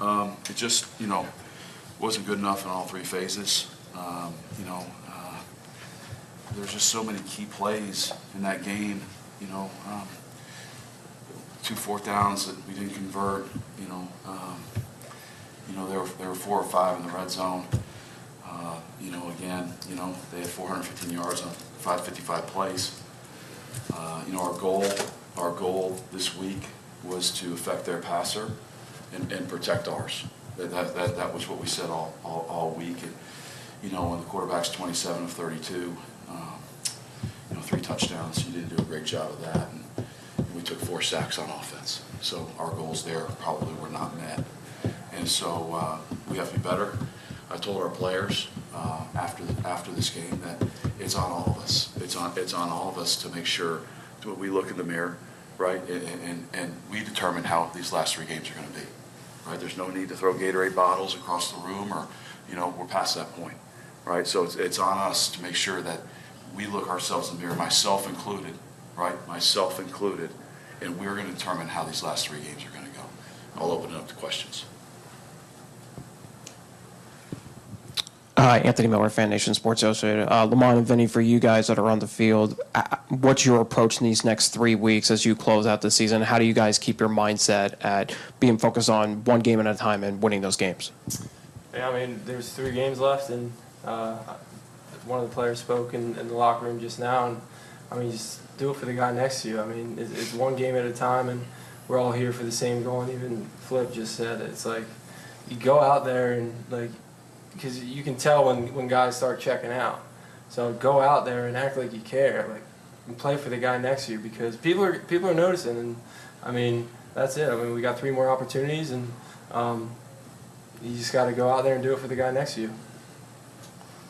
It just, wasn't good enough in all three phases. There's just so many key plays in that game. 2 4th downs that we didn't convert. There were 4 or 5 in the red zone. They had 415 yards on 555 plays. Our goal this week was to affect their passer and protect ours. That was what we said all week. And, when the quarterback's 27 of 32, 3 touchdowns, you didn't do a great job of that. And we took 4 sacks on offense. So our goals there probably were not met. And so we have to be better. I told our players after this game that it's on all of us. It's on all of us to make sure that we look in the mirror, right, and we determine how these last 3 games are going to be. Right? There's no need to throw Gatorade bottles across the room, or we're past that point, right? So it's on us to make sure that we look ourselves in the mirror, myself included, right? Myself included, and we're going to determine how these last 3 games are going to go. I'll open it up to questions. Hi, Anthony Miller, Fan Nation Sports Illustrated. Lamont and Vinny, for you guys that are on the field, what's your approach in these next 3 weeks as you close out the season? How do you guys keep your mindset at being focused on one game at a time and winning those games? Yeah, there's 3 games left, and one of the players spoke in the locker room just now, and just do it for the guy next to you. It's one game at a time, and we're all here for the same goal. And even Flip just said it's like you go out there and because you can tell when guys start checking out. So go out there and act like you care, and play for the guy next to you, because people are noticing. And that's it. We got 3 more opportunities, and you just got to go out there and do it for the guy next to you.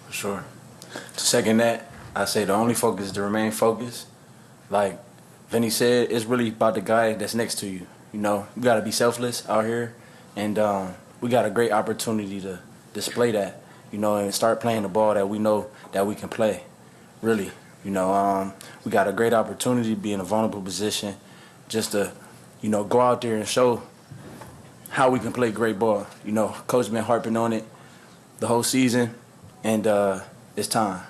For sure. To second that, I say the only focus is to remain focused. Like Vinny said, it's really about the guy that's next to you. You got to be selfless out here, and we got a great opportunity to display that, and start playing the ball that we know that we can play, really. We got a great opportunity to be in a vulnerable position just to, go out there and show how we can play great ball. Coach been harping on it the whole season, and it's time.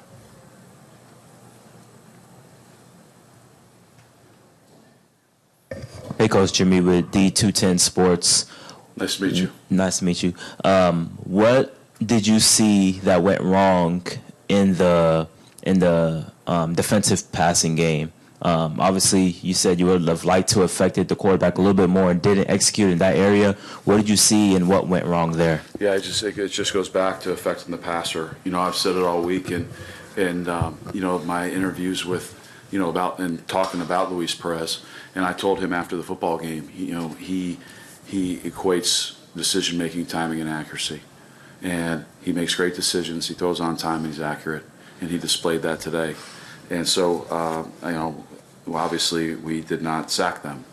Hey, Coach, Jimmy with D210 Sports. Nice to meet you. Nice to meet you. What did you see that went wrong in the defensive passing game? Obviously, you said you would have liked to have affected the quarterback a little bit more and didn't execute in that area. What did you see and what went wrong there? Yeah, it just goes back to affecting the passer. I've said it all week, and my interviews with about and talking about Luis Perez, and I told him after the football game, he equates decision-making, timing, and accuracy. And he makes great decisions. He throws on time, and he's accurate. And he displayed that today. And so, obviously we did not sack them.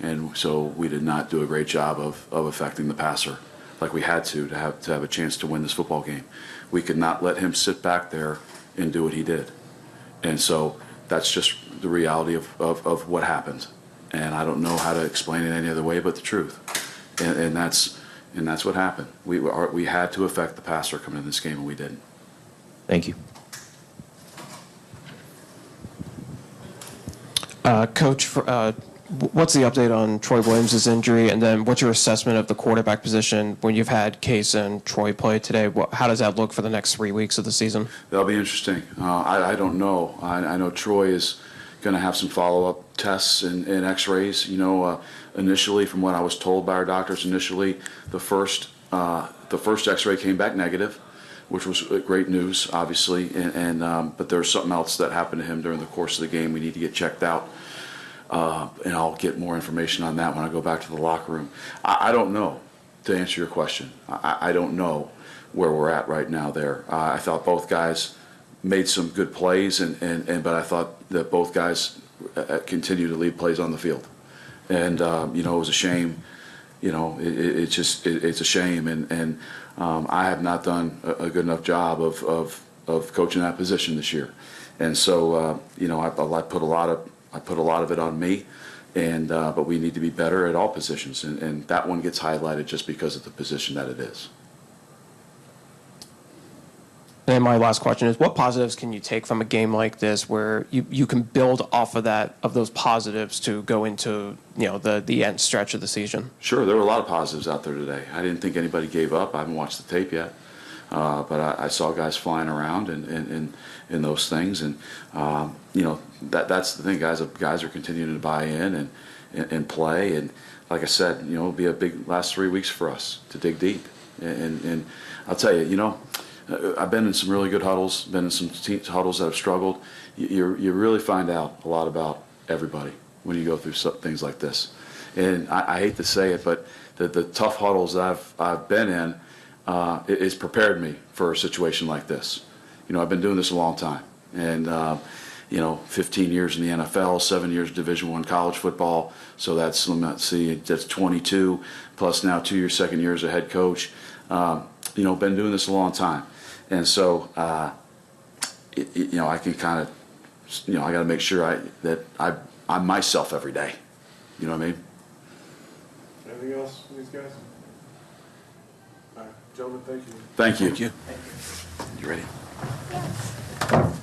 And so we did not do a great job of affecting the passer like we had to have a chance to win this football game. We could not let him sit back there and do what he did. And so that's just the reality of what happened. And I don't know how to explain it any other way but the truth. And that's what happened. We had to affect the passer coming in this game, and we didn't. Thank you. Coach, what's the update on Troy Williams' injury, and then what's your assessment of the quarterback position when you've had Case and Troy play today? How does that look for the next 3 weeks of the season? That'll be interesting. I don't know. I know Troy is going to have some follow-up tests and X-rays. Initially, from what I was told by our doctors, the first X-ray came back negative, which was great news, obviously. But there's something else that happened to him during the course of the game. We need to get checked out, and I'll get more information on that when I go back to the locker room. I don't know, to answer your question. I don't know where we're at right now there. I thought both guys made some good plays, but I thought that both guys continue to lead plays on the field. And it was a shame. It's a shame, and I have not done a good enough job of coaching that position this year. And so I put a lot of it on me, but we need to be better at all positions, and that one gets highlighted just because of the position that it is. And my last question is, what positives can you take from a game like this where you can build off of those positives to go into, the end stretch of the season? Sure, there were a lot of positives out there today. I didn't think anybody gave up. I haven't watched the tape yet, but I saw guys flying around and those things, and that's the thing. Guys are continuing to buy in and play, and like I said, it'll be a big last 3 weeks for us to dig deep, and I'll tell you, I've been in some really good huddles, been in some huddles that have struggled. You really find out a lot about everybody when you go through things like this. And I hate to say it, but the tough huddles that I've been in it's prepared me for a situation like this. I've been doing this a long time, and 15 years in the NFL, 7 years Division I college football. So that's 22 plus now 2 years, second year as a head coach. Been doing this a long time. And so, I can kind of, I got to make sure that I'm myself every day. You know what I mean? Anything else from these guys? All right, gentlemen, thank you. Thank you. Thank you. You ready? Yes.